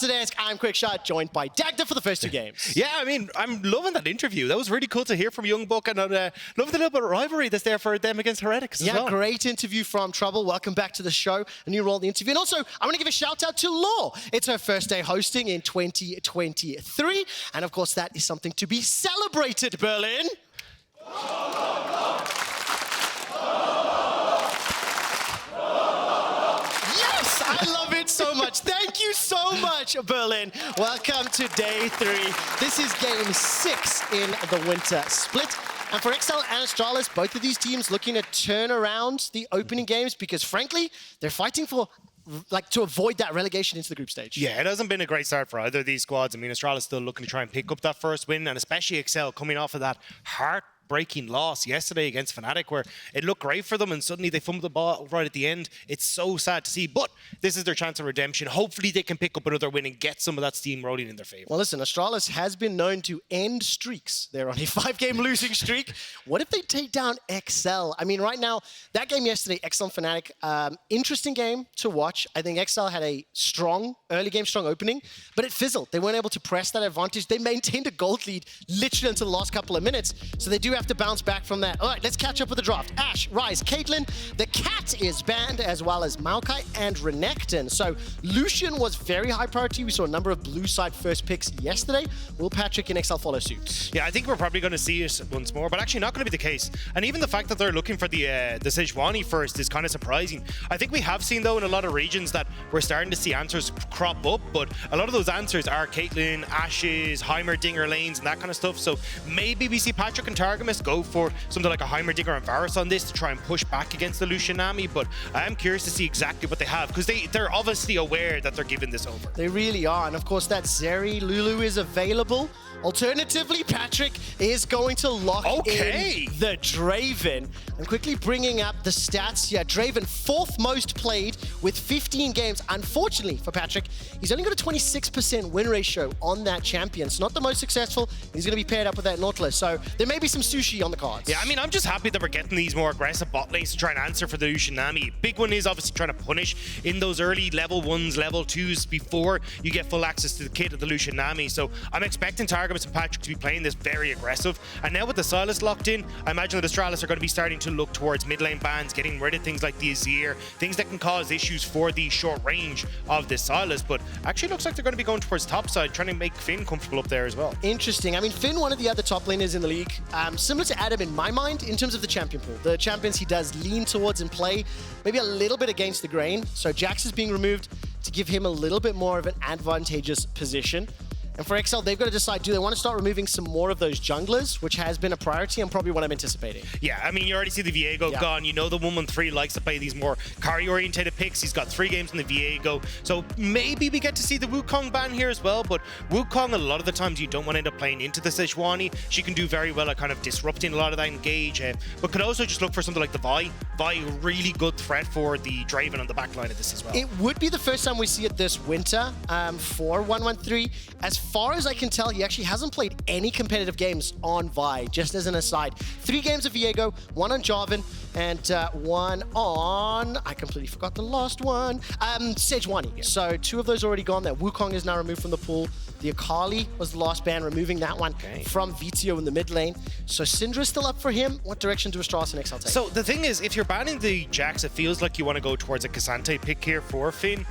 to the desk. I'm Quickshot, joined by Dagda for the first two games. Yeah, I mean, I'm loving that interview. That was really cool to hear from Young Buck, and loving the little bit of rivalry that's there for them against Heretics as well. Yeah, great interview from Trouble. Welcome back to the show. A new role in the interview. And also, I want to give a shout out to Law. It's her first day hosting in 2023. And of course, that is something to be celebrated, Berlin. Yes, I love it so much. Thank you so much, Berlin. Welcome to day 3. This is game 6 in the Winter Split. And for Excel and Astralis, both of these teams looking to turn around the opening games because, frankly, they're fighting for to avoid that relegation into the group stage. Yeah, it hasn't been a great start for either of these squads. I mean, Astralis still looking to try and pick up that first win, and especially Excel coming off of that heartbreaking loss yesterday against Fnatic, where it looked great for them and suddenly they fumbled the ball right at the end. It's so sad to see, but this is their chance of redemption. Hopefully they can pick up another win and get some of that steam rolling in their favor. Well, listen, Astralis has been known to end streaks. They're on a 5-game losing streak. What if they take down Excel? I mean, right now, that game yesterday, Excel and Fnatic, interesting game to watch. I think Excel had a strong early game, strong opening, but it fizzled. They weren't able to press that advantage. They maintained a gold lead literally until the last couple of minutes, so they do have to bounce back from that. All right, let's catch up with the draft. Ash, Ryze, Caitlyn, the Cat is banned, as well as Maokai and Renekton. So Lucian was very high priority. We saw a number of blue side first picks yesterday. Will Patrik and Excel follow suit? Yeah, I think we're probably going to see it once more, but actually not going to be the case. And even the fact that they're looking for the Sejuani first is kind of surprising. I think we have seen, though, in a lot of regions that we're starting to see answers crop up, but a lot of those answers are Caitlyn, Ashes, Heimerdinger lanes, and that kind of stuff. So maybe we see Patrik and Targamas go for something like a Heimerdinger and Varus on this to try and push back against the Lucian Nami, but I am curious to see exactly what they have, because they're obviously aware that they're giving this over. They really are, and of course that Xerxe Lulu is available. Alternatively, Patrik is going to lock in the Draven. And quickly bringing up the stats. Yeah, Draven, 4th most played with 15 games. Unfortunately for Patrik, he's only got a 26% win ratio on that champion. It's not the most successful. He's going to be paired up with that Nautilus. So there may be some sushi on the cards. Yeah, I mean, I'm just happy that we're getting these more aggressive bot lanes to try and answer for the Lucian Nami. Big one is obviously trying to punish in those early level 1s, level 2s before you get full access to the kit of the Lucian Nami. So I'm expecting Targamas and Patrik to be playing this very aggressive. And now with the Sylas locked in, I imagine that Astralis are going to be starting to look towards mid lane bans, getting rid of things like the Azir, things that can cause issues for the short range of the Sylas. But actually looks like they're going to be going towards top side, trying to make Finn comfortable up there as well. Interesting. I mean, Finn, one of the other top laners in the league, similar to Adam in my mind in terms of the champion pool. The champions he does lean towards and play maybe a little bit against the grain. So Jax is being removed to give him a little bit more of an advantageous position. And for Excel, they've got to decide, do they want to start removing some more of those junglers, which has been a priority and probably what I'm anticipating. Yeah, I mean, you already see the Vetheo gone. You know the 113 likes to play these more carry-orientated picks. He's got 3 games in the Vetheo. So maybe we get to see the Wukong ban here as well. But Wukong, a lot of the times you don't want to end up playing into the Sejuani. She can do very well at kind of disrupting a lot of that engage. But could also just look for something like the Vi. Vi, a really good threat for the Draven on the back line of this as well. It would be the first time we see it this winter for 113. As far as I can tell, he actually hasn't played any competitive games on Vi, just as an aside. 3 games of Vetheo, 1 on Jarvan, and 1 on, I completely forgot the last one, Sejuani. Yeah. So 2 of those already gone. That Wukong is now removed from the pool. The Akali was the last ban, removing that one from Vetheo in the mid lane. So Syndra's still up for him. What direction do Astralis and Excel take? So the thing is, if you're banning the Jax, it feels like you want to go towards a Cassante pick here for Finn.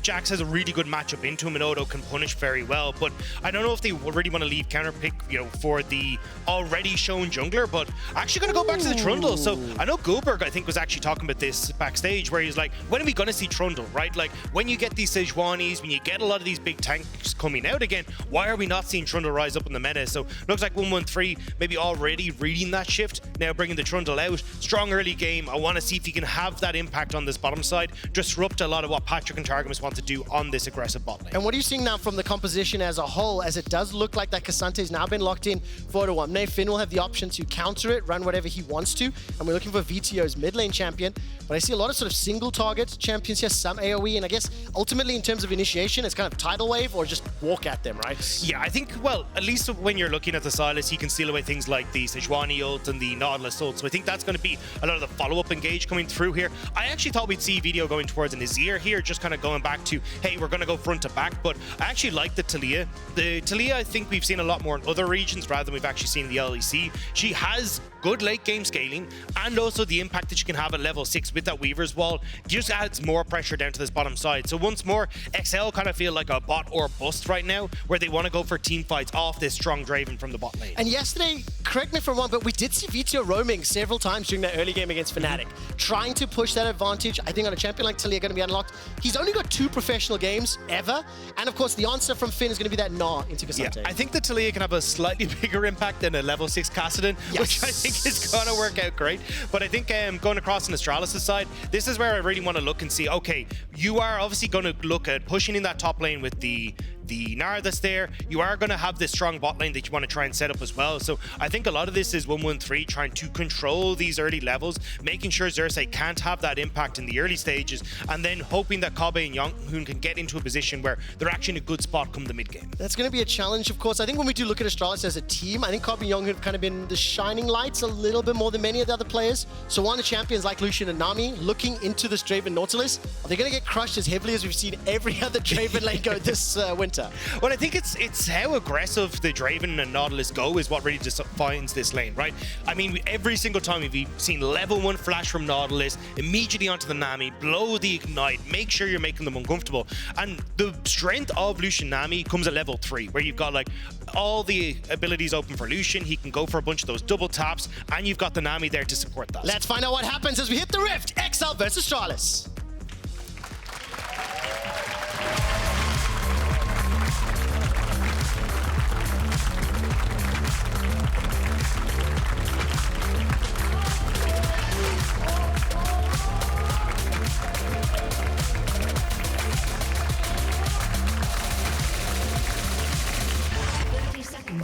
Jax has a really good matchup into him, and Odo can punish very well. But I don't know if they really want to leave counter pick, for the already shown jungler. But actually going to go back to the Trundle. So I know Goldberg, I think, was actually talking about this backstage, where he's like, when are we going to see Trundle, right? Like, when you get these Sejuanis, when you get a lot of these big tanks coming out again, why are we not seeing Trundle rise up in the meta? So looks like 113 maybe already reading that shift, now bringing the Trundle out. Strong early game. I want to see if he can have that impact on this bottom side, disrupt a lot of what Patrik and Targamas want to do on this aggressive bot lane. And what are you seeing now from the composition as a whole, as it does look like that Cassante's now been locked in for Odoamne? Finn will have the option to counter it, run whatever he wants to, and We're looking for Vetheo's mid lane champion, but I see a lot of sort of single target champions here, some AoE, and I guess ultimately in terms of initiation, it's kind of tidal wave or just walk at them, right? Yeah, I think, well, at least when you're looking at the Sylas, he can steal away things like the Sejuani ult and the Nautilus ult, so I think that's going to be a lot of the follow-up engage coming through here. I actually thought we'd see Vetheo going towards an Azir here, just kind of going back to, hey, we're going to go front to back, but I actually like the Taliyah. The Taliyah, I think we've seen a lot more in other regions rather than we've actually seen in the LEC. She has good late game scaling and also the impact that she can have at level 6 with that Weaver's Wall just adds more pressure down to this bottom side. So once more, XL kind of feel like a bot or bust right now where they want to go for team fights off this strong Draven from the bot lane. And yesterday, correct me if I'm wrong, but we did see Vetheo roaming several times during that early game against Fnatic, trying to push that advantage. I think on a champion like Taliyah going to be unlocked. He's only got 2 professional games ever, and of course the answer from Finn is going to be that Gnar into Cassante. Yeah, I think the Taliyah can have a slightly bigger impact than a level 6 Kassadin, which I think is going to work out great. But I think going across on Astralis' side, this is where I really want to look and see, okay, you are obviously going to look at pushing in that top lane with the Gnar that's there. You are going to have this strong bot lane that you want to try and set up as well. So I think a lot of this is 1-1-3, trying to control these early levels, making sure Xerxe can't have that impact in the early stages, and then hoping that Kobbe and JeongHoon can get into a position where they're actually in a good spot come the mid game. That's going to be a challenge, of course. I think when we do look at Astralis as a team, I think Kobbe and JeongHoon have kind of been the shining lights a little bit more than many of the other players. So one of the champions like Lucian and Nami looking into this Draven Nautilus, are they going to get crushed as heavily as we've seen every other Draven lane go this winter? Well, I think it's how aggressive the Draven and Nautilus go is what really defines this lane, right? I mean, every single time we've seen level 1 flash from Nautilus, immediately onto the Nami, blow the ignite, make sure you're making them uncomfortable. And the strength of Lucian Nami comes at level 3, where you've got like all the abilities open for Lucian. He can go for a bunch of those double taps, and you've got the Nami there to support that. Let's find out what happens as we hit the rift. XL versus Astralis.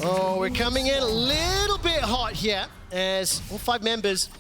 Oh, we're coming in a little bit hot here as all 5 members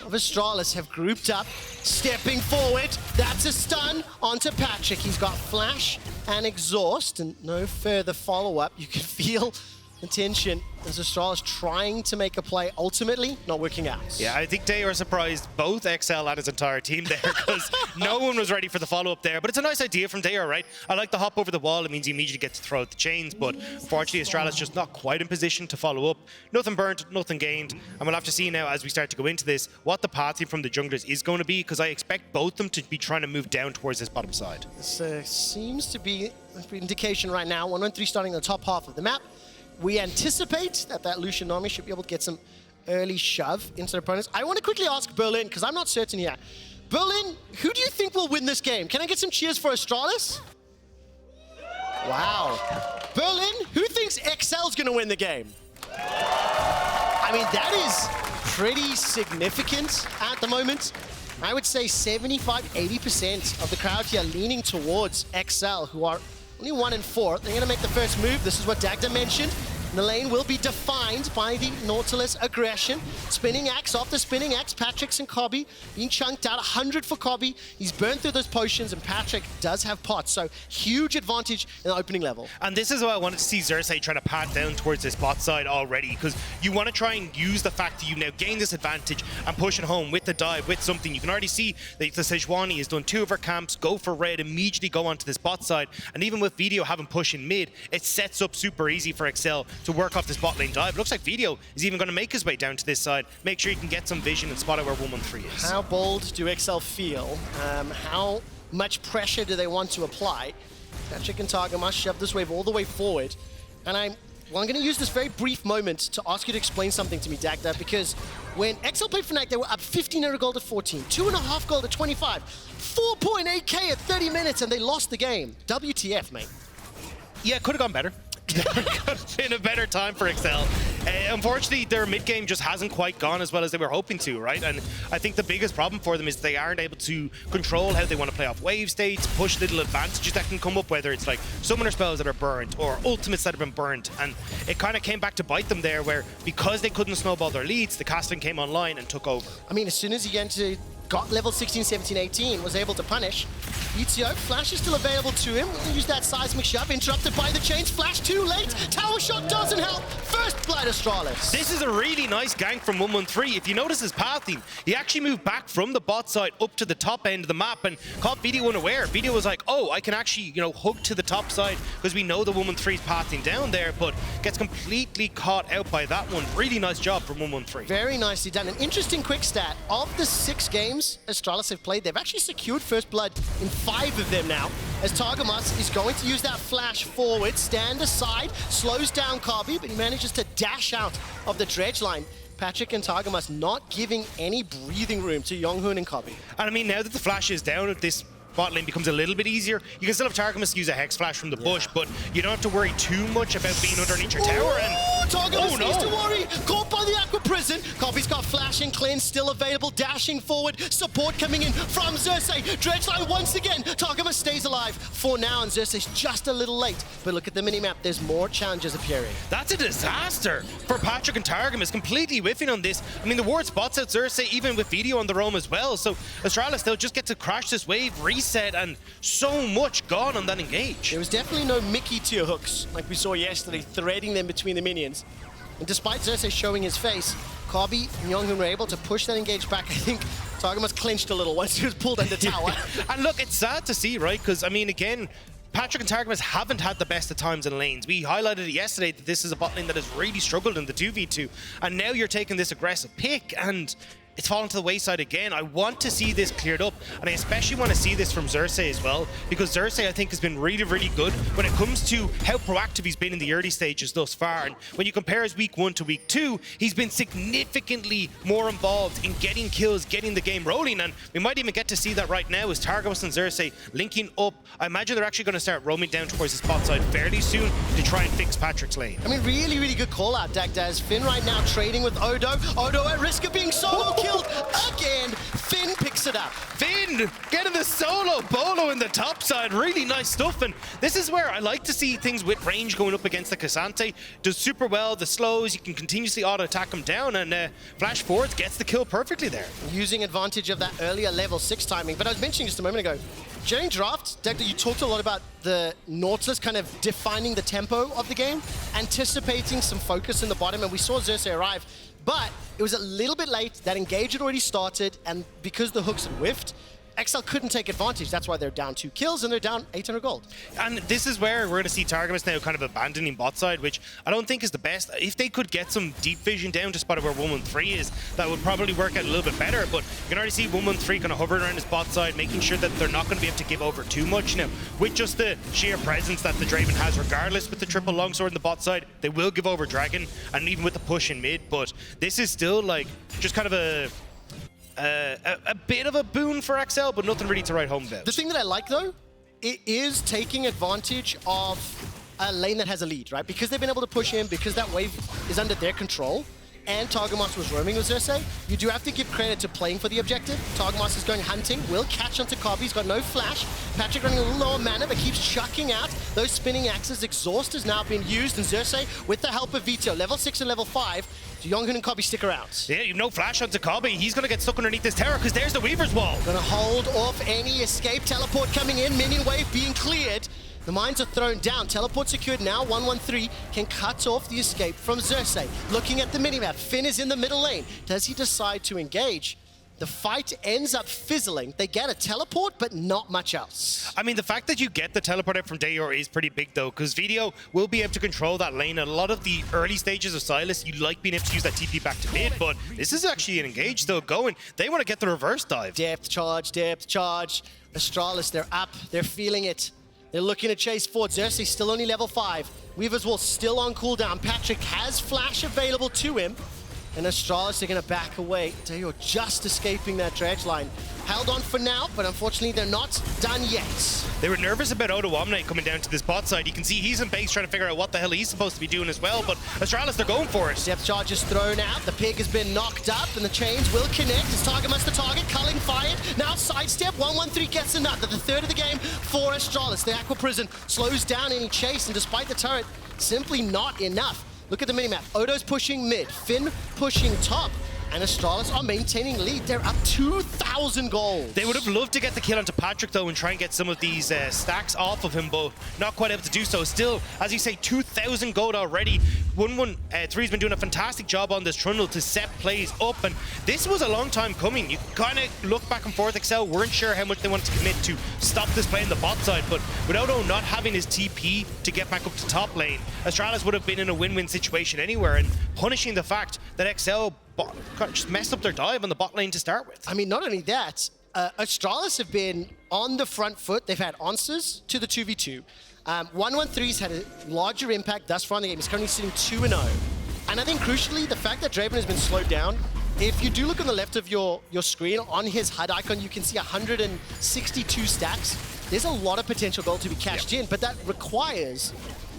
of Astralis have grouped up, stepping forward. That's a stun onto Patrik. He's got flash and exhaust and no further follow-up. You can feel the tension as Astralis trying to make a play, ultimately not working out. Yeah, I think Dajor surprised both XL and his entire team there because no one was ready for the follow-up there. But it's a nice idea from Dajor, right? I like the hop over the wall. It means you immediately get to throw out the chains, but unfortunately Astralis just not quite in position to follow up. Nothing burnt, nothing gained. And we'll have to see now as we start to go into this what the pathing from the junglers is going to be, because I expect both of them to be trying to move down towards this bottom side. This seems to be an indication right now. 1-1-3 starting in the top half of the map. We anticipate that Lucian Nami should be able to get some early shove into their opponents. I want to quickly ask Berlin, because I'm not certain here. Berlin, who do you think will win this game? Can I get some cheers for Astralis? Wow. Berlin, who thinks XL's going to win the game? I mean, that is pretty significant at the moment. I would say 75-80% of the crowd here leaning towards XL, who are only 1-4. They're going to make the first move. This is what Dagda mentioned. The lane will be defined by the Nautilus aggression. Spinning axe after spinning axe. Patrick's and Kobbe being chunked out. 100 for Kobbe. He's burned through those potions, and Patrik does have pots. So huge advantage in the opening level. And this is why I wanted to see Xerxe trying to pat down towards this bot side already, because you want to try and use the fact that you now gain this advantage and push it home with the dive, with something. You can already see that the Sejuani has done 2 of her camps, go for red, immediately go onto this bot side. And even with Vetheo having push in mid, it sets up super easy for XL to work off this bot lane dive. Looks like Vetheo is even going to make his way down to this side. Make sure you can get some vision and spot out where 1-1-3 is. How bold do XL feel? How much pressure do they want to apply? Patrik and Targamas shove this wave all the way forward. And I'm going to use this very brief moment to ask you to explain something to me, Dagda, because when XL played Fnatic, they were up 1,500 gold at 14, 2.5 gold at 25, 4.8k at 30 minutes, and they lost the game. WTF, mate. Yeah, could have gone better. never could have been a better time for Excel. Unfortunately, their mid game just hasn't quite gone as well as they were hoping to, right? And I think the biggest problem for them is they aren't able to control how they want to play off wave states, push little advantages that can come up, whether it's like summoner spells that are burnt or ultimates that have been burnt. And it kind of came back to bite them there, where because they couldn't snowball their leads, the casting came online and took over. I mean, as soon as he got level 16, 17, 18, was able to punish. Vetheo, Flash is still available to him. Use that seismic shove, interrupted by the chains. Flash too late. Tower shot doesn't help. First blood, Astralis. This is a really nice gank from 113. If you notice his pathing, he actually moved back from the bot side up to the top end of the map and caught Vetheo unaware. Vetheo was like, oh, I can actually, hook to the top side because we know the 113 is pathing down there, but gets completely caught out by that one. Really nice job from 113. Very nicely done. An interesting quick stat. Of the 6 games Astralis have played, they've actually secured first blood in 5 of them now, as Targamas is going to use that flash forward, stand aside, slows down Kobbe, but he manages to dash out of the dredge line. Patrik and Targamas not giving any breathing room to JeongHoon and Kobbe. And I mean, now that the flash is down, this bot lane becomes a little bit easier. You can still have Targamas use a Hex Flash from the bush, but you don't have to worry too much about being underneath your tower. And Targamas needs to worry. Caught by the Aqua Prison. Kobbe's got Flash and Cleanse still available. Dashing forward. Support coming in from Xerxe. Dredgeline once again. Targamas stays alive for now, and Xerxe's just a little late. But look at the minimap. There's more challenges appearing. That's a disaster for Patrik and Targamas, completely whiffing on this. I mean, the ward spots out Xerxe, even with Vetheo on the roam as well. So Astralis, they'll just get to crash this wave, reset, and so much gone on that engage. There was definitely no Mickey tier hooks like we saw yesterday, threading them between the minions. And despite Xerxe showing his face, Kobbe and JeongHoon were able to push that engage back. I think Targamas clinched a little once he was pulled under tower. And look, it's sad to see, right? Because, I mean, again, Patrik and Targamas haven't had the best of times in lanes. We highlighted it yesterday that this is a bot lane that has really struggled in the 2v2. And now you're taking this aggressive pick, and it's fallen to the wayside again. I want to see this cleared up, and I especially want to see this from Xerxe as well, because Xerxe, I think, has been really, really good when it comes to how proactive he's been in the early stages thus far. And when you compare his week 1 to week 2, he's been significantly more involved in getting kills, getting the game rolling, and we might even get to see that right now as Targamas and Xerxe linking up. I imagine they're actually going to start roaming down towards the spot side fairly soon to try and fix Patrik's lane. I mean, really, really good call out, Dagda, as Finn right now trading with Odo. Odo at risk of being solo killed again. Finn picks it up. Finn getting the solo bolo in the top side. Really nice stuff. And this is where I like to see things with range going up against the Cassante. Does super well. The slows, you can continuously auto-attack him down, and flash forwards gets the kill perfectly there. Using advantage of that earlier level 6 timing. But I was mentioning just a moment ago, during draft, Dagda, you talked a lot about the Nautilus kind of defining the tempo of the game, anticipating some focus in the bottom, and we saw Xerxe arrive. But it was a little bit late. That engage had already started, and because the hooks had whiffed, Excel couldn't take advantage. That's why they're down 2 kills and they're down 800 gold. And this is where we're going to see Targamas now kind of abandoning bot side, which I don't think is the best. If they could get some deep vision down to spot where 113 is, that would probably work out a little bit better. But you can already see 113 kind of hovering around his bot side, making sure that they're not going to be able to give over too much now. With just the sheer presence that the Draven has, regardless with the triple longsword in the bot side, they will give over Dragon, and even with the push in mid. But this is still like just kind of a bit of a boon for Excel, but nothing really to write home about. The thing that I like, though, it is taking advantage of a lane that has a lead, right? Because they've been able to push in, because that wave is under their control, and Targamas was roaming with Xerxe, you do have to give credit to playing for the objective. Targamas is going hunting, will catch onto Kobbe, he's got no flash. Patrik running a little lower mana, but keeps chucking out those spinning axes. Exhaust has now been used, and Xerxe, with the help of Vetheo, level 6 and level 5, JeongHoon and Kobbe stick around. Yeah, you have no flash onto Kobbe. He's going to get stuck underneath this tower because there's the Weaver's Wall. Gonna hold off any escape. Teleport coming in, minion wave being cleared. The mines are thrown down. Teleport secured now. 113 can cut off the escape from Xerxe. Looking at the minimap, Finn is in the middle lane. Does he decide to engage? The fight ends up fizzling. They get a teleport, but not much else. I mean, the fact that you get the teleport out from Dajor is pretty big, though, because Vetheo will be able to control that lane. A lot of the early stages of Sylas, you like being able to use that TP back to mid, but this is actually an engage still going. They want to get the reverse dive. Depth charge, depth charge. Astralis, they're up. They're feeling it. They're looking to chase forward. Xerxe still only level 5. Weaver's Wall still on cooldown. Patrik has flash available to him. And Astralis are going to back away. Dajor just escaping that dredge line. held on for now, but unfortunately they're not done yet. They were nervous about Odoamne coming down to this bot side. You can see he's in base trying to figure out what the hell he's supposed to be doing as well, but Astralis, they're going for it. Depth charge is thrown out, the pig has been knocked up, and the chains will connect. It's Targamas the target, culling fired. Now sidestep, 1-1-3 gets another. The third of the game for Astralis. The Aqua Prison slows down any chase, and despite the turret, simply not enough. Look at the minimap. Odo's pushing mid, Finn pushing top, and Astralis are maintaining lead. They're up 2,000 gold. They would have loved to get the kill onto Patrik, though, and try and get some of these stacks off of him, but not quite able to do so. Still, as you say, 2,000 gold already. 1-1-3's been doing a fantastic job on this Trundle to set plays up, and this was a long time coming. You kind of look back and forth. Excel weren't sure how much they wanted to commit to stop this play in the bot side, but with Odo not having his TP to get back up to top lane, Astralis would have been in a win-win situation anywhere, and punishing the fact that Excel just messed up their dive on the bot lane to start with. I mean, not only that, Astralis have been on the front foot. They've had answers to the 2v2. 1-1-3's had a larger impact thus far in the game. He's currently sitting 2-0. And I think crucially, the fact that Draven has been slowed down, if you do look on the left of your screen, on his HUD icon, you can see 162 stacks. There's a lot of potential gold to be cashed in, but that requires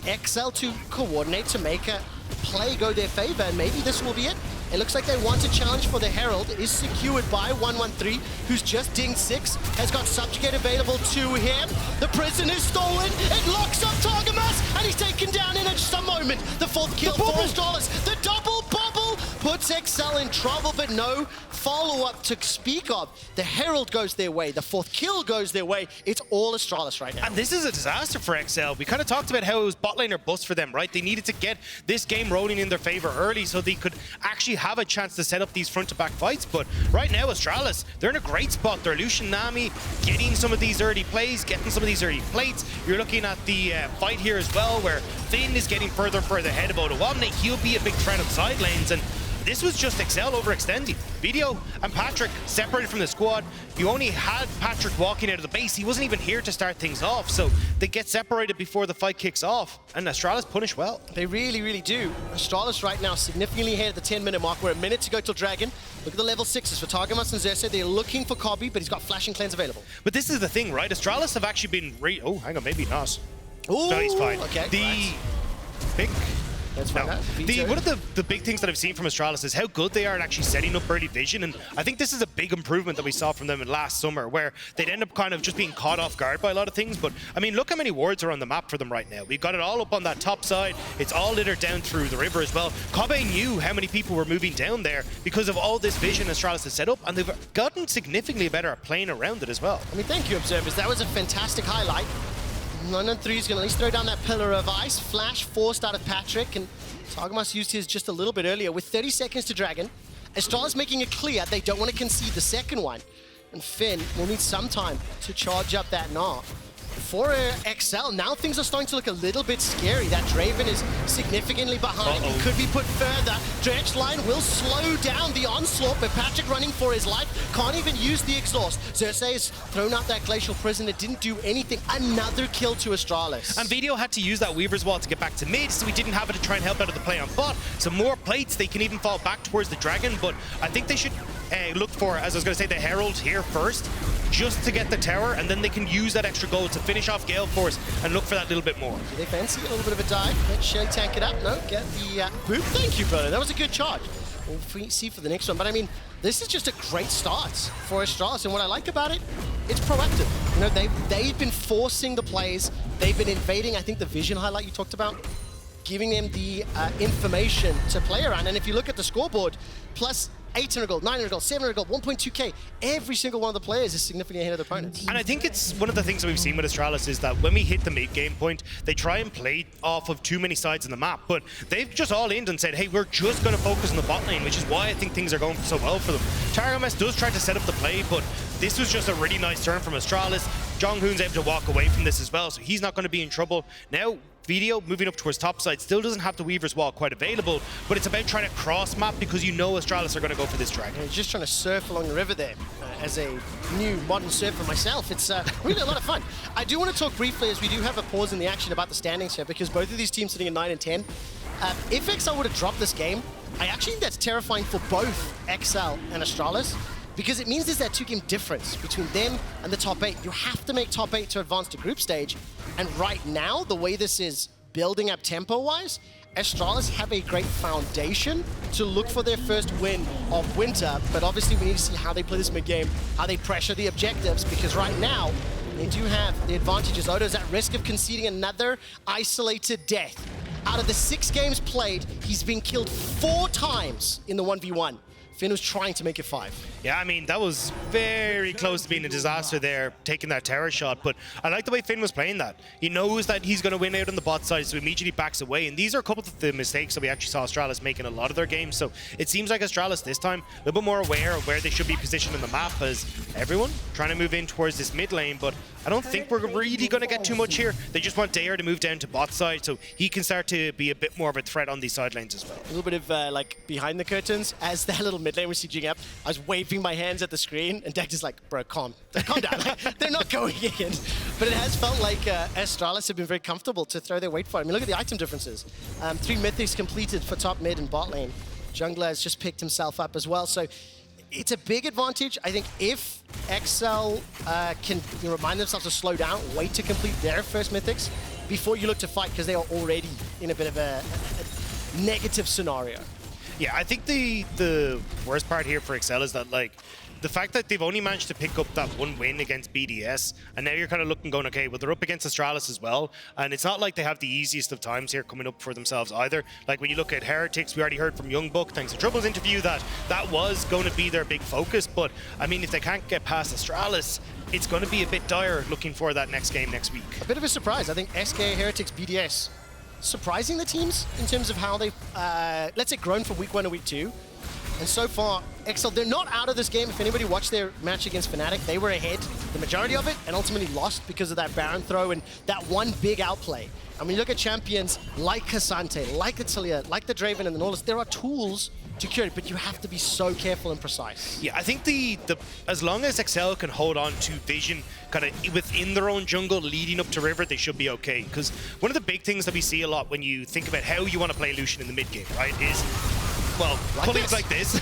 Excel to coordinate to make a play go their favor, and maybe this will be it. It looks like they want a challenge for the Herald. Is secured by 1-1-3, who's just dinged 6, has got Subjugate available to him. The prison is stolen, it locks up Targamas, and he's taken down in just a moment. The 4th kill for Astralis. The double bubble puts Excel in trouble, but no follow-up to speak of. The Herald goes their way, the 4th kill goes their way. It's all Astralis right now. And this is a disaster for Excel. We kind of talked about how it was bot lane or bust for them, right? They needed to get this game rolling in their favor early so they could actually have a chance to set up these front-to-back fights. But right now, Astralis, they're in a great spot. They're Lucian, Nami, getting some of these early plays, getting some of these early plates. You're looking at the fight here as well, where Finn is getting further and further ahead of Odoamne. He'll be a big threat on side lanes, and this was just Excel overextending. Vetheo and Patrik separated from the squad. You only had Patrik walking out of the base. He wasn't even here to start things off, so they get separated before the fight kicks off, and Astralis punish well. They really, really do. Astralis right now significantly ahead at the 10-minute mark. We're a minute to go till Dragon. Look at the level 6s for Targamas and Xerxe. They're looking for Kobbe, but he's got Flash and Cleanse available. But this is the thing, right? Astralis have actually been oh, hang on, maybe not. Ooh, no, he's fine. Okay, the big... Let's find out. One of the big things that I've seen from Astralis is how good they are at actually setting up early vision, and I think this is a big improvement that we saw from them in last summer, where they'd end up kind of just being caught off guard by a lot of things. But I mean, look how many wards are on the map for them right now. We've got it all up on that top side. It's all littered down through the river as well. Kobbe knew how many people were moving down there because of all this vision Astralis has set up, and they've gotten significantly better at playing around it as well. I mean, thank you, observers. That was a fantastic highlight. 1-3 is going to at least throw down that pillar of ice. Flash forced out of Patrik, and Targamas used his just a little bit earlier. With 30 seconds to Dragon, Astralis making it clear they don't want to concede the second one. And Finn will need some time to charge up that Gnar. For Excel, now things are starting to look a little bit scary. That Draven is significantly behind. He could be put further. Astralis Line will slow down the onslaught, but Patrik running for his life can't even use the exhaust. Xerxe has thrown out that Glacial Prison. It didn't do anything. Another kill to Astralis. And Vetheo had to use that Weaver's Wall to get back to mid, so he didn't have it to try and help out of the play on bot. Some more plates, they can even fall back towards the Dragon, but I think they should look for, as I was going to say, the Herald here first, just to get the tower, and then they can use that extra gold to finish off Gale Force and look for that little bit more. Do they fancy a little bit of a dive? Let Shelly tank it up. No, get the boop. Thank you, brother. That was a good charge. We'll see for the next one. But I mean, this is just a great start for Astralis, and what I like about it, it's proactive. You know, they've been forcing the plays. They've been invading. I think the vision highlight you talked about, giving them the information to play around. And if you look at the scoreboard, plus 800 gold, 900 gold, 700 gold, 1.2k. Every single one of the players is significantly ahead of their opponents. And I think it's one of the things that we've seen with Astralis is that when we hit the mid-game point, they try and play off of too many sides in the map, but they've just all in and said, hey, we're just going to focus on the bot lane, which is why I think things are going so well for them. Targamas does try to set up the play, but this was just a really nice turn from Astralis. JeongHoon's able to walk away from this as well, so he's not going to be in trouble. Now, Vetheo moving up towards top side still doesn't have the Weaver's Wall quite available, but it's about trying to cross map because you know Astralis are going to go for this Dragon. Yeah, he's just trying to surf along the river there. As a new modern surfer myself, it's really a lot of fun. I do want to talk briefly, as we do have a pause in the action, about the standings here, because both of these teams sitting at 9 and 10. If XL would have dropped this game, I actually think that's terrifying for both XL and Astralis. because it means there's that 2-game difference between them and the top 8. You have to make top 8 to advance to group stage, and right now, the way this is building up tempo-wise, Astralis have a great foundation to look for their first win of Winter, but obviously we need to see how they play this mid-game, how they pressure the objectives, because right now, they do have the advantages. Odo's at risk of conceding another isolated death. Out of the 6 games played, he's been killed 4 times in the 1v1. Finn was trying to make it 5. Yeah, I mean, that was very close to being a disaster there, taking that terror shot, but I like the way Finn was playing that. He knows that he's going to win out on the bot side, so immediately backs away, and these are a couple of the mistakes that we actually saw Astralis make in a lot of their games, so it seems like Astralis this time a little bit more aware of where they should be positioned on the map as everyone trying to move in towards this mid lane, but I don't think we're really going to get too much here. They just want Dajor to move down to bot side, so he can start to be a bit more of a threat on these side lanes as well. A little bit of like behind the curtains, as that little mid lane was sieging up, I was waving my hands at the screen, and Dagda's like, bro, calm down. Like, they're not going in. But it has felt like Astralis have been very comfortable to throw their weight for it. I mean, look at the item differences. 3 mythics completed for top mid and bot lane. Jungler has just picked himself up as well. So it's a big advantage. I think if Excel can remind themselves to slow down, wait to complete their first mythics before you look to fight, because they are already in a bit of a negative scenario. Yeah, I think the worst part here for Excel is that, like, the fact that they've only managed to pick up that 1 win against BDS, and now you're kind of looking going, okay, well, they're up against Astralis as well, and it's not like they have the easiest of times here coming up for themselves either. Like, when you look at Heretics, we already heard from YoungBuck, thanks to Trouble's interview, that was going to be their big focus, but, I mean, if they can't get past Astralis, it's going to be a bit dire looking for that next game next week. A bit of a surprise. I think SK, Heretics, BDS, surprising the teams in terms of how they've, let's say, grown from week 1 to week 2. And so far, Excel, they're not out of this game. If anybody watched their match against Fnatic, they were ahead the majority of it and ultimately lost because of that Baron throw and that one big outplay. And when you look at champions like K'Sante, like the Taliyah, like the Draven and the Nautilus, there are tools to cure it, but you have to be so careful and precise. Yeah, I think the as long as Excel can hold on to vision kind of within their own jungle leading up to river, they should be okay. Because one of the big things that we see a lot when you think about how you want to play Lucian in the mid game, right, is, well, pulling like this.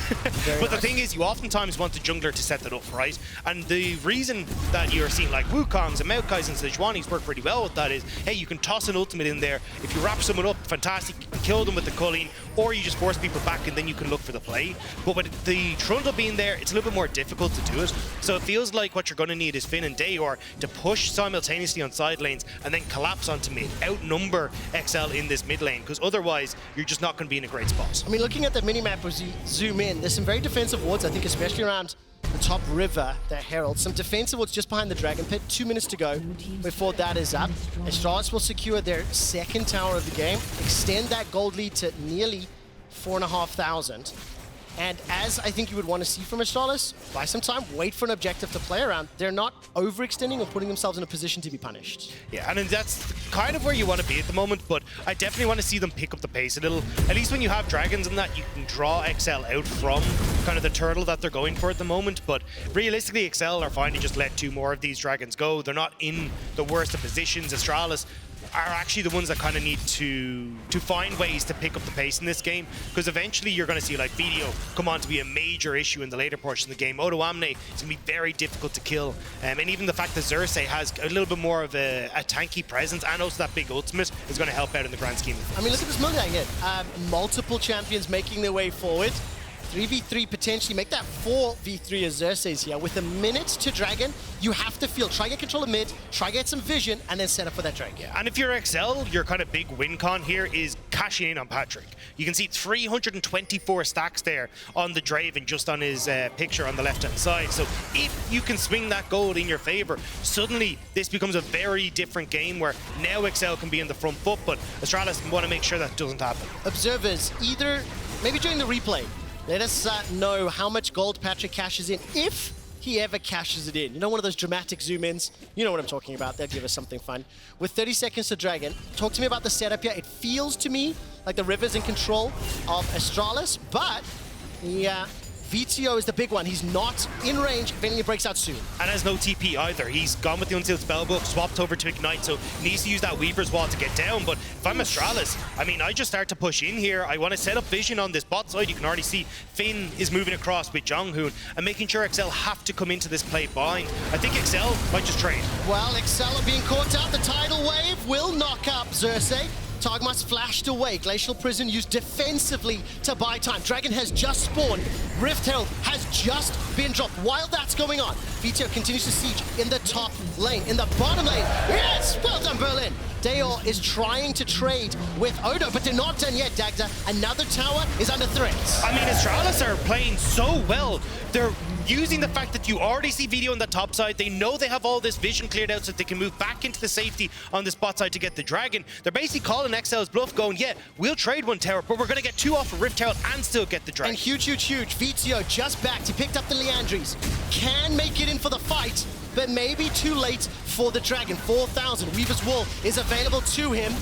But the thing is, you oftentimes want the jungler to set that up, right? And the reason that you're seeing like Wukongs and Maokais and Sejuanis work really well with that is, hey, you can toss an ultimate in there. If you wrap someone up, fantastic, you can kill them with the culling, or you just force people back and then you can look for the play. But with the Trundle being there, it's a little bit more difficult to do it. So it feels like what you're going to need is Finn and Dajor to push simultaneously on side lanes and then collapse onto mid, outnumber XL in this mid lane, because otherwise you're just not going to be in a great spot. I mean, looking at the minimap as you zoom in, there's some very defensive wards, I think, especially around the top river, the Herald. Some defensive wards just behind the Dragon Pit. 2 minutes to go before that is up. Astralis will secure their 2nd tower of the game, extend that gold lead to nearly 4,500. And as I think you would want to see from Astralis, buy some time, wait for an objective to play around. They're not overextending or putting themselves in a position to be punished. Yeah, and that's kind of where you want to be at the moment, but I definitely want to see them pick up the pace a little. At least when you have dragons and that, you can draw XL out from kind of the turtle that they're going for at the moment, but realistically, XL are fine to just let 2 more of these dragons go. They're not in the worst of positions. Astralis are actually the ones that kind of need to find ways to pick up the pace in this game, because eventually you're going to see like Vetheo come on to be a major issue in the later portion of the game. Odoamne is going to be very difficult to kill, and even the fact that Xerxe has a little bit more of a tanky presence and also that big ultimate is going to help out in the grand scheme of things. I mean, look at this Mundang here. Multiple champions making their way forward. 3v3 potentially, make that 4v3 as Xerxe's here. With a minute to Dragon, you have to feel. Try get control of mid, try get some vision, and then set up for that Dragon. Yeah, and if you're XL, your kind of big win con here is cashing in on Patrik. You can see 324 stacks there on the Draven, just on his picture on the left-hand side. So if you can swing that gold in your favor, suddenly this becomes a very different game where now XL can be in the front foot, but Astralis want to make sure that doesn't happen. Observers, either, maybe during the replay, let us know how much gold Patrik cashes in, if he ever cashes it in. You know, one of those dramatic zoom-ins? You know what I'm talking about. They'll give us something fun. With 30 seconds to Dragon, talk to me about the setup here. It feels to me like the River's in control of Astralis, but the Vetheo is the big one. He's not in range if anything breaks out soon. And has no TP either. He's gone with the Unsealed Spellbook, swapped over to Ignite, so he needs to use that Weaver's Wall to get down. But if I'm Astralis, I mean, I just start to push in here. I want to set up vision on this bot side. You can already see Finn is moving across with JeongHoon and making sure Excel have to come into this play bind. I think Excel might just trade. Well, Excel are being caught out. The tidal wave will knock up Xerxe. Targamas flashed away. Glacial Prison used defensively to buy time. Dragon has just spawned. Rift Herald has just been dropped. While that's going on, Vetheo continues to siege in the top lane. In the bottom lane, yes! Well done, Berlin! Dajor is trying to trade with Odo, but they're not done yet, Dagda. Another tower is under threat. I mean, Astralis are playing so well. They're using the fact that you already see Vetheo on the top side. They know they have all this vision cleared out so they can move back into the safety on this bot side to get the Dragon. They're basically calling Excel's bluff, going, yeah, we'll trade one tower, but we're going to get two off of Rift Herald and still get the Dragon. And huge. Vetheo just backed. He picked up the Leandries. Can make it in for the fight, but maybe too late for the Dragon. 4,000. Weaver's Wall is available to him.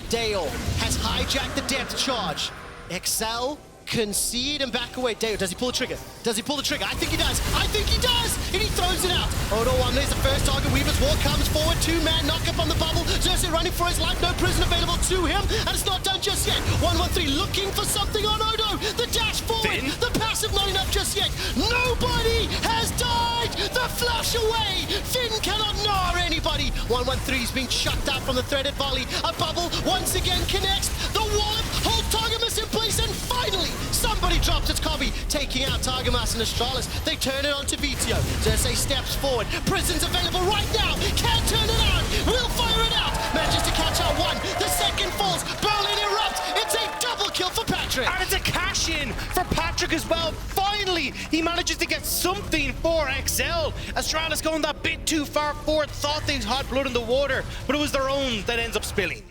Dajor has hijacked the depth charge. Excel concede and back away. Dajor, does he pull the trigger? Does he pull the trigger? I think he does. I think he does. And he throws it out. Odoamne is the first target. Weaver's Wall comes forward. Two-man knock-up on the bubble. Xerxe running for his life. No prison available to him. And it's not done just yet. 1-1-3 looking for something on Odo. The dash forward. Finn. The passive not enough just yet. Nobody has died. The flash away. Finn cannot gnar anybody. 1-1-3 is being shut down from the threaded volley. A bubble once again connects. The wallop holds Targamas in place, and finally somebody drops its Kobbe, taking out Targamas and Astralis. They turn it on to Vetheo. Xerxe steps forward. Prison's available right now. Can't turn it on. Will fire it out. Manages to catch out one. The second falls. Berlin erupts. It's a double kill for Patrik. And it's a cash-in for Patrik as well. Finally, he manages to get something for Excel. Astralis going that bit too far forward, thought they had blood in the water, but it was their own that ends up spilling.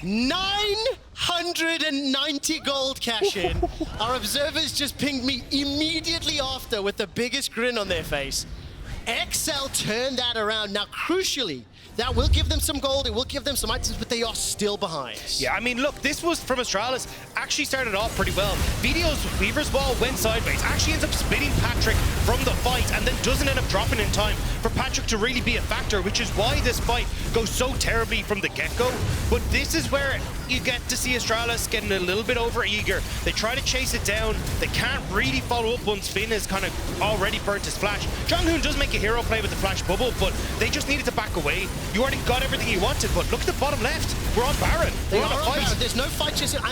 990 gold cash in. Our observers just pinged me immediately after with the biggest grin on their face. Excel turned that around. Now, crucially, that will give them some gold, it will give them some items, but they are still behind. Yeah, I mean, look, this was from Astralis. Actually started off pretty well. Vetheo's Weaver's Wall went sideways. Actually ends up splitting Patrik from the fight and then doesn't end up dropping in time for Patrik to really be a factor, which is why this fight goes so terribly from the get-go. But this is where you get to see Astralis getting a little bit over-eager. They try to chase it down. They can't really follow up once Finn has kind of already burnt his flash. JeongHoon does make a hero play with the flash bubble, but they just needed to back away. You already got everything you wanted, but look at the bottom left. We're on Baron. We're on a fight. Baron. There's no fight just yet.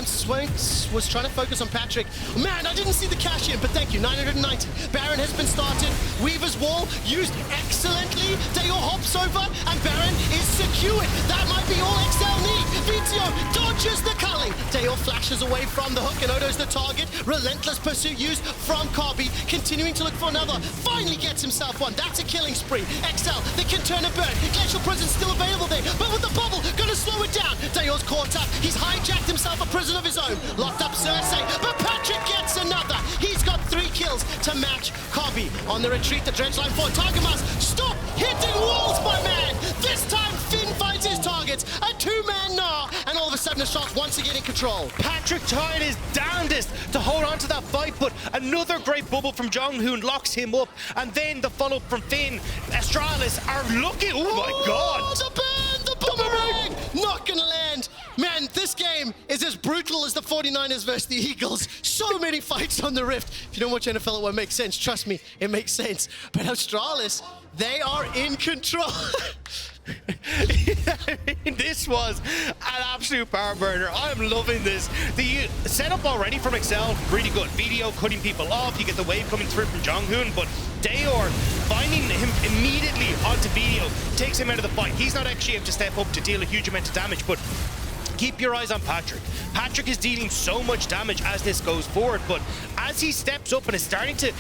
Was trying to focus on Patrik. Man, I didn't see the cash in, but thank you. 990. Baron has been started. Weaver's Wall used excellently. Dajor hops over, and Baron is secured. That might be all Excel need. Vetheo dodges the culling. Dajor flashes away from the hook, and Odo's the target. Relentless pursuit used from Kobbe, continuing to look for another. Finally gets himself one. That's a killing spree. Excel, they can turn and burn. Glacial Prison's still available there, but with the bubble, gonna slow it down. Dajor's caught up. He's hijacked himself a prison of his own. Locked up Xerxe, but Patrik gets another. He's got 3 kills to match Kobbe. On the retreat, the dredge line for Targamas. Stop hitting walls, my man! This time, Finn finds his targets. A 2-man Gnar, and all of a sudden, Astralis once again in control. Patrik trying his damnedest to hold on to that fight, but another great bubble from JeongHoon locks him up, and then the follow-up from Finn. Astralis are looking. Oh my God! The burn, the boomerang, not gonna land. Man, this game is as brutal as the 49ers versus the Eagles. So many fights on the Rift. If you don't watch NFL, it won't make sense. Trust me, it makes sense. But Astralis, they are in control. This was an absolute power burner. I'm loving this. The setup already from Excel, really good. Vetheo cutting people off. You get the wave coming through from JeongHoon, but Dajor finding him immediately onto Vetheo takes him out of the fight. He's not actually able to step up to deal a huge amount of damage, but keep your eyes on Patrik. Patrik is dealing so much damage as this goes forward, but as he steps up and is starting to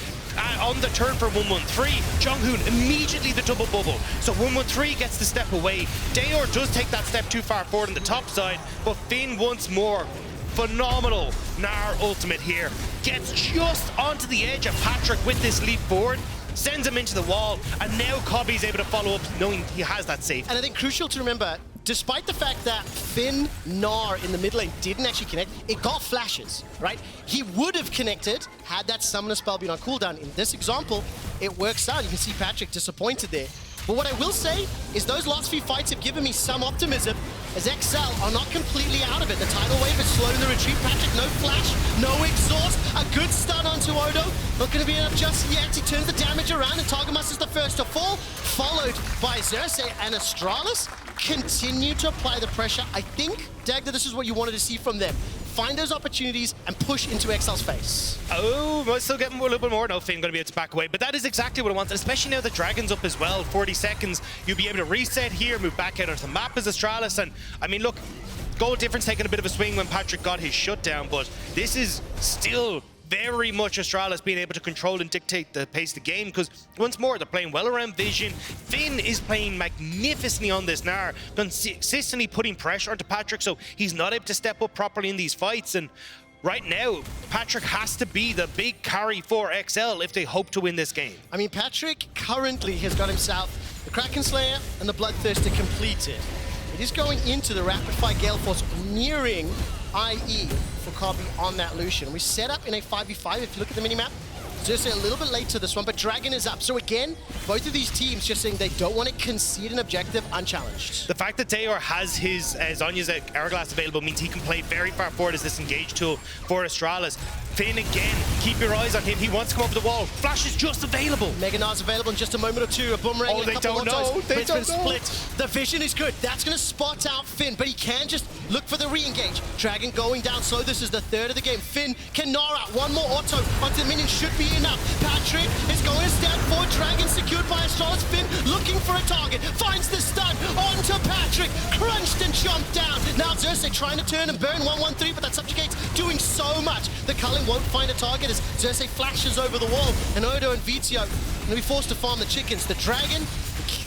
on the turn for 1-1-3, JeongHoon immediately the double bubble. So 1-1-3 gets the step away. Dajor does take that step too far forward on the top side, but Finn once more, phenomenal Gnar ultimate here. Gets just onto the edge of Patrik with this leap forward, sends him into the wall, and now Kobbe's able to follow up knowing he has that safe. And I think crucial to remember, despite the fact that Finn, Gnar in the mid lane didn't actually connect, it got flashes, right? He would have connected had that summoner spell been on cooldown. In this example, it works out. You can see Patrik disappointed there. But what I will say is those last few fights have given me some optimism, as Excel are not completely out of it. The tidal wave is slowing the retreat. Patrik, no flash, no exhaust. A good stun onto Odo. Not going to be enough just yet. He turns the damage around, and Targamas is the first to fall, followed by Xerxe and Astralis. Continue to apply the pressure. I think, Dagda, this is what you wanted to see from them. Find those opportunities and push into Excel's face. Oh, we're still getting a little bit more. No, Finn going to be able to back away. But that is exactly what I wanted, especially now the Dragon's up as well. 40 seconds. You'll be able to reset here, move back out onto the map as Astralis. And, I mean, look, goal difference taking a bit of a swing when Patrik got his shutdown. But this is still very much Astralis being able to control and dictate the pace of the game, because once more, they're playing well around vision. Finn is playing magnificently on this Gnar, consistently putting pressure onto Patrik, so he's not able to step up properly in these fights. And right now, Patrik has to be the big carry for XL if they hope to win this game. I mean, Patrik currently has got himself the Kraken Slayer and the Bloodthirster completed. It is going into the Rapid Fire Gale Force, nearing IE for Kobbe on that Lucian. We set up in a 5v5 if you look at the minimap. Xerxe a little bit late to this one, but Dragon is up. So again, both of these teams just saying they don't want to concede an objective unchallenged. The fact that Dajor has his Zhonya's Hourglass available means he can play very far forward as this engage tool for Astralis. Finn again, keep your eyes on him. He wants to come over the wall. Flash is just available. Mega Gnar's available in just a moment or two. A boomerang, oh, a couple of autos. They don't know. Split. The vision is good. That's going to spot out Finn, but he can just look for the re-engage. Dragon going down slow. This is the third of the game. Finn can Gnar out. One more auto onto the minion should be enough. Patrik is going to stand forward. Dragon secured by Astralis. Finn looking for a target. Finds the stun onto Patrik. Crunched and jumped down. Now Xerxe trying to turn and burn 1-1-3, but that subjugate's doing so much. The culling won't find a target as Xerxe flashes over the wall, and Odo and Vetheo going to be forced to farm the chickens. The Dragon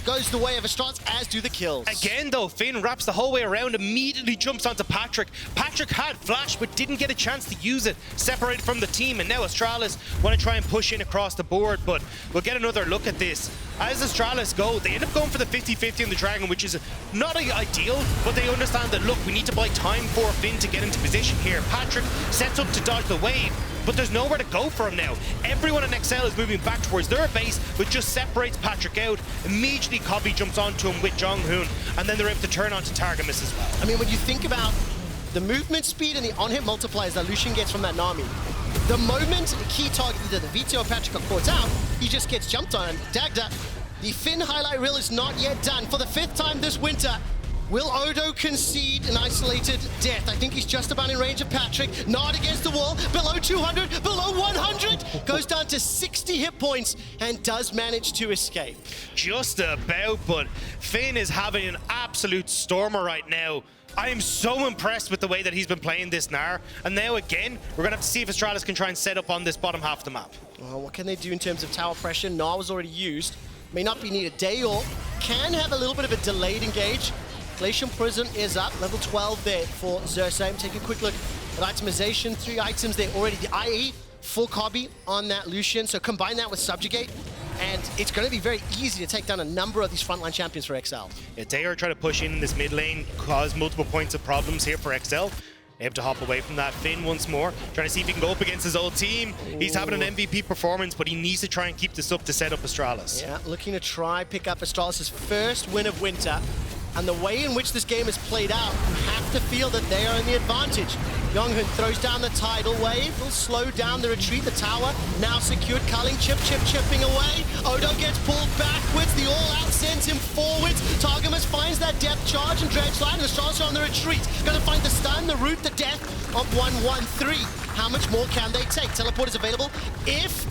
goes the way of Astralis, as do the kills. Again though, Finn wraps the whole way around, immediately jumps onto Patrik. Patrik had flash, but didn't get a chance to use it, separated from the team, and now Astralis want to try and push in across the board, but we'll get another look at this. As Astralis go, they end up going for the 50-50 on the Dragon, which is not ideal, but they understand that, look, we need to buy time for Finn to get into position here. Patrik sets up to dodge the wave, but there's nowhere to go for him now. Everyone in XL is moving back towards their base, which just separates Patrik out. Immediately, Kobbe jumps onto him with JeongHoon, and then they're able to turn onto Targamas as well. I mean, when you think about the movement speed and the on-hit multipliers that Lucian gets from that Nami, the moment a key target, either the Vetheo or Patrik are caught out, he just gets jumped on. Dagda, the Finn highlight reel is not yet done. For the 5th time this winter, will Odo concede an isolated death? I think he's just about in range of Patrik. Nod against the wall, below 200, below 100. Goes down to 60 hit points and does manage to escape. Just about, but Finn is having an absolute stormer right now. I am so impressed with the way that he's been playing this Gnar. And now again, we're going to have to see if Astralis can try and set up on this bottom half of the map. Well, what can they do in terms of tower pressure? Gnar was already used. May not be needed. Dajor can have a little bit of a delayed engage. Glacial Prism is up, level 12 there for Xerxe. I'm taking a quick look at itemization. 3 items there already. The IE for Kobbe on that Lucian. So combine that with Subjugate, and it's going to be very easy to take down a number of these frontline champions for XL. Yeah, Dajor trying to push in this mid lane, cause multiple points of problems here for XL. Able to hop away from that. Finn once more, trying to see if he can go up against his old team. Ooh. He's having an MVP performance, but he needs to try and keep this up to set up Astralis. Yeah, looking to try pick up Astralis' first win of winter. And the way in which this game is played out, you have to feel that they are in the advantage. JeongHoon throws down the tidal wave, will slow down the retreat. The tower now secured, culling, chipping away. Odo gets pulled backwards, the all-out sends him forwards. Targamas finds that depth charge and dredge line, and the Astralis are on the retreat. Gonna find the stun, the root, the death of 1-1-3. How much more can they take? Teleport is available. If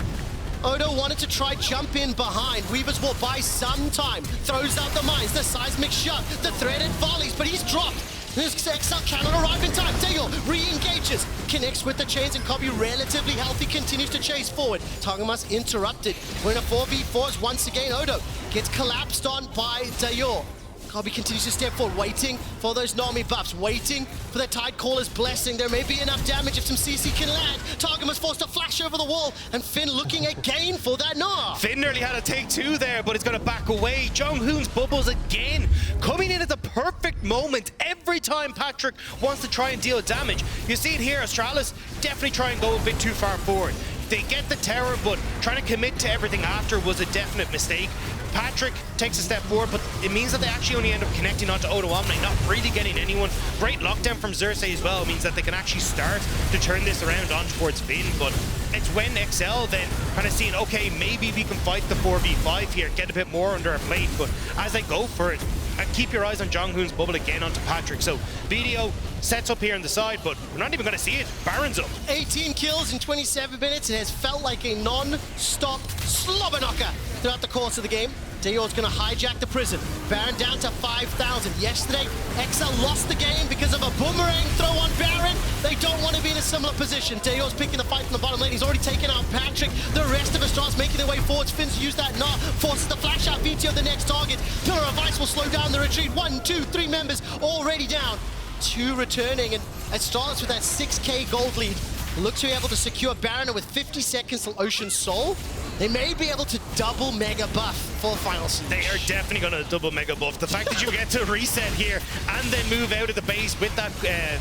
Odo wanted to try jump in behind, Weaver's Wall buys some time, throws out the mines, the seismic shot, the threaded volleys, but he's dropped. This XL cannot arrive in time. Dajor re-engages, connects with the chains, and Kobbe, relatively healthy, continues to chase forward. Targamas interrupted. We're in a 4v4s once again. Odo gets collapsed on by Dajor. Kobbe continues to step forward, waiting for those Nami buffs, waiting for the Tidecaller's blessing. There may be enough damage if some CC can land. Targamas forced to flash over the wall, and Finn looking again for that Gnar. Finn nearly had a take two there, but it's going to back away. JeongHoon's bubbles again, coming in at the perfect moment. Every time Patrik wants to try and deal damage. You see it here, Astralis definitely try and go a bit too far forward. They get the tower, but trying to commit to everything after was a definite mistake. Patrik takes a step forward, but it means that they actually only end up connecting onto Odoamne, not really getting anyone. Great lockdown from Xerxe as well, means that they can actually start to turn this around on towards Finn, but it's when Excel then kind of seeing, okay, maybe we can fight the 4v5 here, get a bit more under our plate, but as they go for it, and keep your eyes on JeongHoon's bubble again onto Patrik. So Vetheo sets up here on the side, but we're not even going to see it. Baron's up. 18 kills in 27 minutes. It has felt like a non-stop slobber knocker throughout the course of the game. Dajor's going to hijack the prison. Baron down to 5,000. Yesterday, Excel lost the game because of a boomerang throw on Baron. They don't want to be in a similar position. Dajor's picking the fight from the bottom lane. He's already taken out Patrik. The rest of Astralis making their way forwards. Finn's used that Gnar, forces the flash out. Vetheo the next target. Pillar of Ice will slow down the retreat. 1, 2, 3 members already down. 2 returning, and Astralis with that 6k gold lead look to be able to secure Baron with 50 seconds till Ocean Soul. They may be able to double mega buff for final siege. They are definitely going to double mega buff. The fact that you get to reset here and then move out of the base with that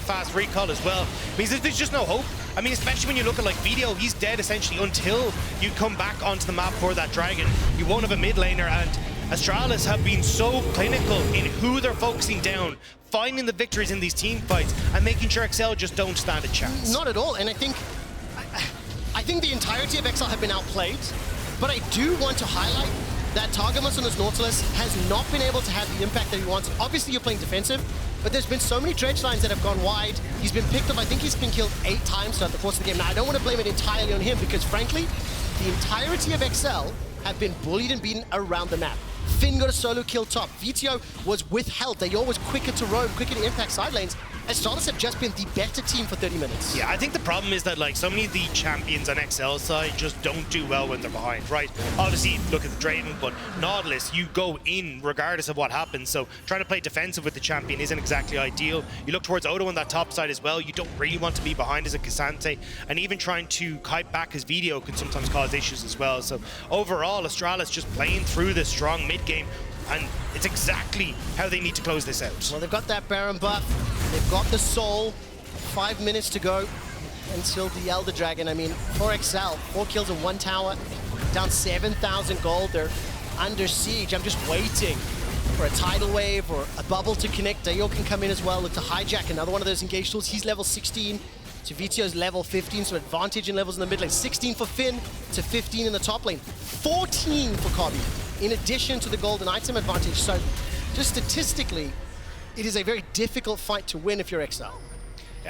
fast recall as well means that there's just no hope. I mean, especially when you look at like Vetheo, he's dead essentially until you come back onto the map for that dragon. You won't have a mid laner, and Astralis have been so clinical in who they're focusing down, finding the victories in these team fights, and making sure Excel just don't stand a chance. Not at all, and I think the entirety of Excel have been outplayed, but I do want to highlight that Targamas on his Nautilus has not been able to have the impact that he wants. Obviously, you're playing defensive, but there's been so many dredge lines that have gone wide. He's been picked up, I think he's been killed 8 times throughout the course of the game. Now, I don't want to blame it entirely on him, because frankly, the entirety of Excel have been bullied and beaten around the map. Finn got a solo kill top. Vetheo was withheld. Dajor was quicker to roam, quicker to impact side lanes. Astralis have just been the better team for 30 minutes. Yeah, I think the problem is that like so many of the champions on Excel's side just don't do well when they're behind, right? Obviously, look at the Draven, but Nautilus, you go in regardless of what happens. So trying to play defensive with the champion isn't exactly ideal. You look towards Odo on that top side as well. You don't really want to be behind as a K'Sante, and even trying to kite back his Vetheo can sometimes cause issues as well. So overall, Astralis just playing through this strong mid game, and it's exactly how they need to close this out. Well, they've got that Baron buff. They've got the Soul. 5 minutes to go until the Elder Dragon. I mean, for Excel, 4 kills in 1 tower, down 7,000 gold. They're under siege. I'm just waiting for a tidal wave or a bubble to connect. Dajor can come in as well, look to hijack another one of those engaged tools. He's level 16. So Veteo's level 15, so advantage in levels in the mid lane. 16 for Finn to 15 in the top lane. 14 for Kobbe, in addition to the golden item advantage. So just statistically, it is a very difficult fight to win if you're Excel.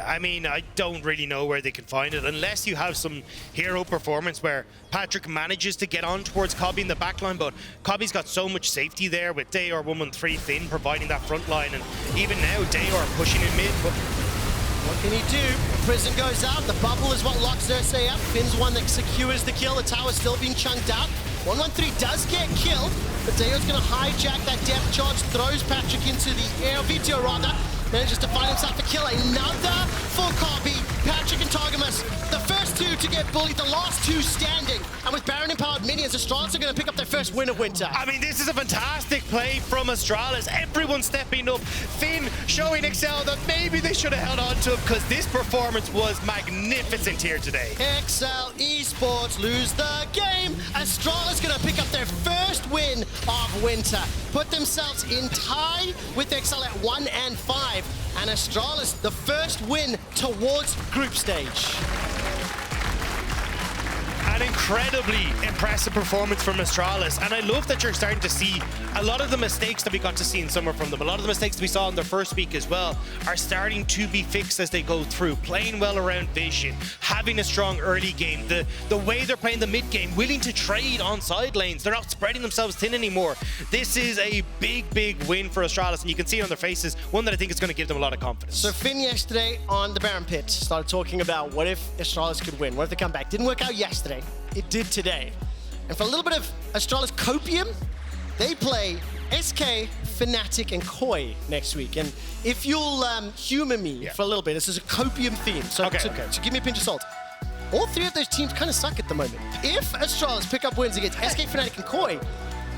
I mean, I don't really know where they can find it unless you have some hero performance where Patrik manages to get on towards Kobbe in the backline, but Kobbe's got so much safety there with Dajor 113 Finn providing that front line, and even now Dajor pushing in mid. But what can he do? Prison goes out. The bubble is what locks Xerxe up. Finn's one that secures the kill. The tower's still being chunked out. 113 does get killed, but Dajor's going to hijack that depth charge, throws Patrik into the air. Vetheo rather manages to find himself a kill. Another for Kobbe. Patrik and Targamas, the first 2 to get bullied, the last 2 standing. And with Baron empowered minions, Astralis are going to pick up their first win of winter. I mean, this is a fantastic play from Astralis. Everyone stepping up. Finn showing Excel that maybe they should have held on to it, because this performance was magnificent here today. Excel Esports lose the game. Astralis going to pick up their first win of winter. Put themselves in tie with Excel at 1 and 5. And Astralis, the first win towards group stage. An incredibly impressive performance from Astralis, and I love that you're starting to see a lot of the mistakes that we got to see in summer from them, a lot of the mistakes that we saw in their first week as well, are starting to be fixed as they go through, playing well around vision, having a strong early game, the way they're playing the mid game, willing to trade on side lanes, they're not spreading themselves thin anymore. This is a big win for Astralis, and you can see it on their faces, one that I think is going to give them a lot of confidence. So Finn yesterday on the Baron Pit started talking about what if Astralis could win, what if they come back. Didn't work out yesterday. It did today. And for a little bit of Astralis copium, they play SK Fnatic, and Koi next week. And if you'll humor me for a little bit, this is a copium theme, so give me a pinch of salt. All three of those teams kind of suck at the moment. If Astralis pick up wins against SK, Fnatic, and Koi,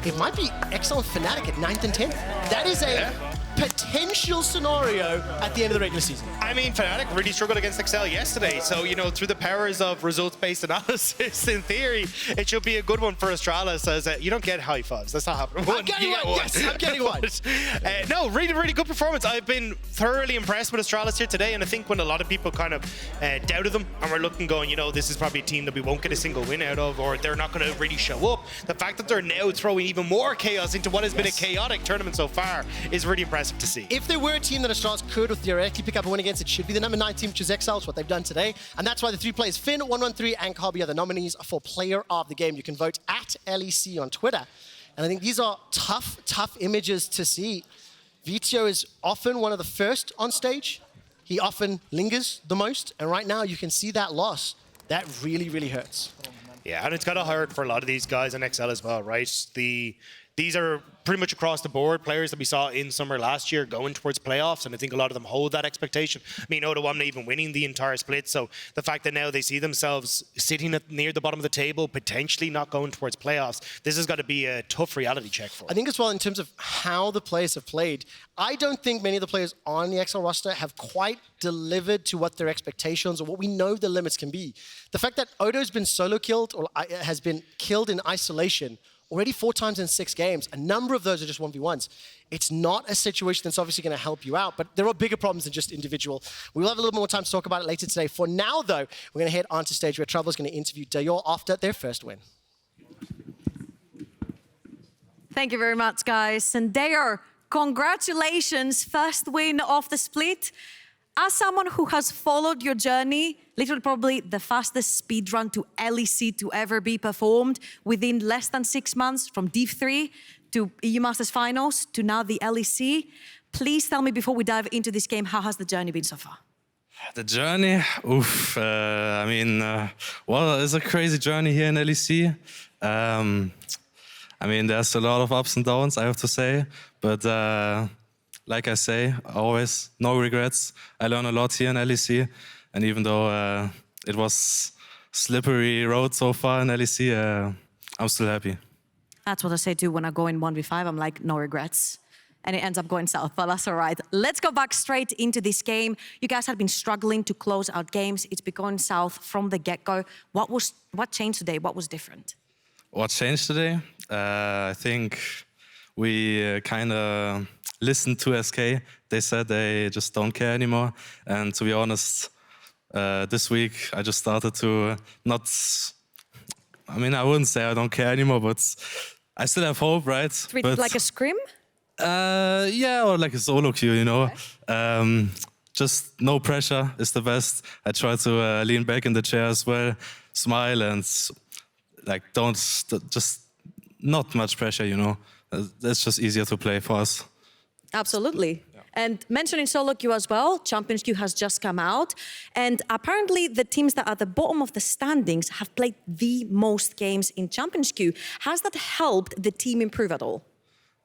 it might be Excel and Fnatic at 9th and 10th. That is a potential scenario at the end of the regular season. I mean, Fnatic really struggled against Excel yesterday, so, you know, through the powers of results-based analysis, in theory, it should be a good one for Astralis, as you don't get high fives. That's not happening. I'm getting one. Yes, I'm getting one. No, really, really good performance. I've been thoroughly impressed with Astralis here today, and I think when a lot of people kind of doubted them and were looking, going, you know, this is probably a team that we won't get a single win out of, or they're not going to really show up, the fact that they're now throwing even more chaos into what has been a chaotic tournament so far is really impressive to see. If there were a team that Astralis could or theoretically pick up a win against, it should be the number 9 team, which is Excel. It's what they've done today. And that's why the three players, Finn, 113, and Kobbe, are the nominees for Player of the Game. You can vote at LEC on Twitter. And I think these are tough images to see. Vetheo is often one of the first on stage. He often lingers the most. And right now, you can see that loss. That really, really hurts. Yeah, and it's got to hurt for a lot of these guys in Excel as well, right? These are pretty much across the board players that we saw in summer last year going towards playoffs, and I think a lot of them hold that expectation. I mean, Odoamne even winning the entire split, so the fact that now they see themselves sitting near the bottom of the table, potentially not going towards playoffs, this has got to be a tough reality check for them. I think as well, in terms of how the players have played, I don't think many of the players on the Excel roster have quite delivered to what their expectations or what we know the limits can be. The fact that Odo's been solo killed or has been killed in isolation already 4 times in 6 games. A number of those are just 1v1s. It's not a situation that's obviously going to help you out, but there are bigger problems than just individual. We will have a little more time to talk about it later today. For now, though, we're going to head onto stage where Trouble is going to interview Dajor after their first win. Thank you very much, guys. And Dajor, congratulations, first win of the split. As someone who has followed your journey, literally probably the fastest speedrun to LEC to ever be performed within less than 6 months, from Div 3 to EU Masters Finals to now the LEC. Please tell me before we dive into this game, how has the journey been so far? The journey? Oof. I mean, well, it's a crazy journey here in LEC. I mean, there's a lot of ups and downs, I have to say. But like I say, always, no regrets. I learned a lot here in LEC. And even though it was slippery road so far in LEC, I'm still happy. That's what I say too when I go in 1v5. I'm like, no regrets. And it ends up going south, but that's all right. Let's go back straight into this game. You guys had been struggling to close out games. It's been going south from the get-go. What changed today? What was different? What changed today? I think we kind of listened to SK. They said they just don't care anymore. And to be honest, this week I just started to not... I mean, I wouldn't say I don't care anymore, but I still have hope, right? Treat it like a scrim? Yeah, or like a solo queue, you know. Okay. Just no pressure is the best. I try to lean back in the chair as well, smile, and like just not much pressure, you know. That's just easier to play for us. Absolutely. Yeah. And mentioning solo queue as well, Champions Queue has just come out. And apparently the teams that are at the bottom of the standings have played the most games in Champions Queue. Has that helped the team improve at all?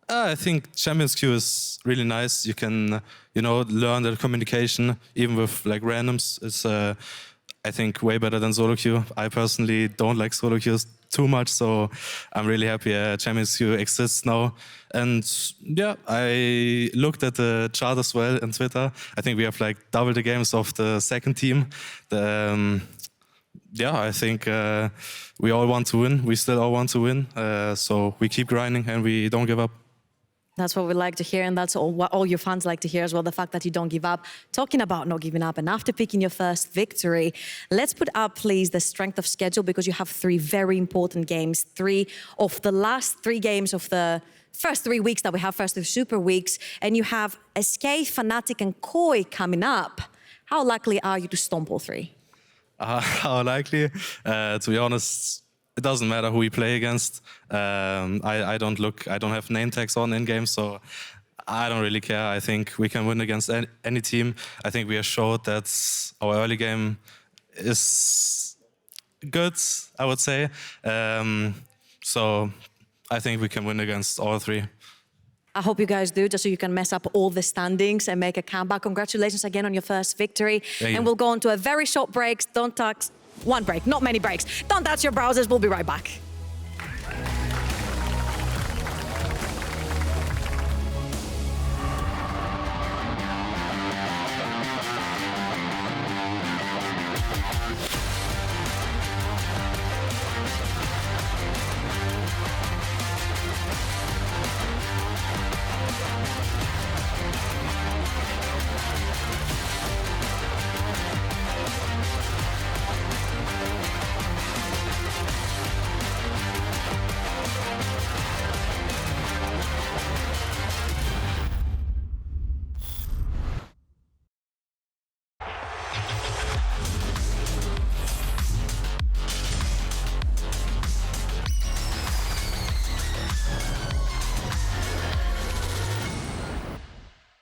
I think Champions Queue is really nice. You can, you know, learn the communication, even with like randoms. It's, I think, way better than solo queue. I personally don't like solo queues too much, so I'm really happy Champions Queue exists now. And yeah, I looked at the chart as well on Twitter. I think we have like double the games of the second team. Yeah, I think we all want to win. We still all want to win. So we keep grinding and we don't give up. That's what we like to hear, and that's what all your fans like to hear as well, the fact that you don't give up. Talking about not giving up, and after picking your first victory, let's put up, please, the strength of schedule, because you have 3 very important games, 3 of the last 3 games of the first 3 weeks that we have, first 3 Super Weeks, and you have SK, Fnatic, and Koi coming up. How likely are you to stomp all 3? How likely? To be honest, it doesn't matter who we play against. I don't have name tags on in game, so I don't really care. I think we can win against any team. I think we have showed that our early game is good, I would say. So I think we can win against all 3. I hope you guys do, just so you can mess up all the standings and make a comeback. Congratulations again on your first victory. Thank you. And we'll go on to a very short break. Don't touch, one break, not many breaks. Don't touch your browsers, we'll be right back.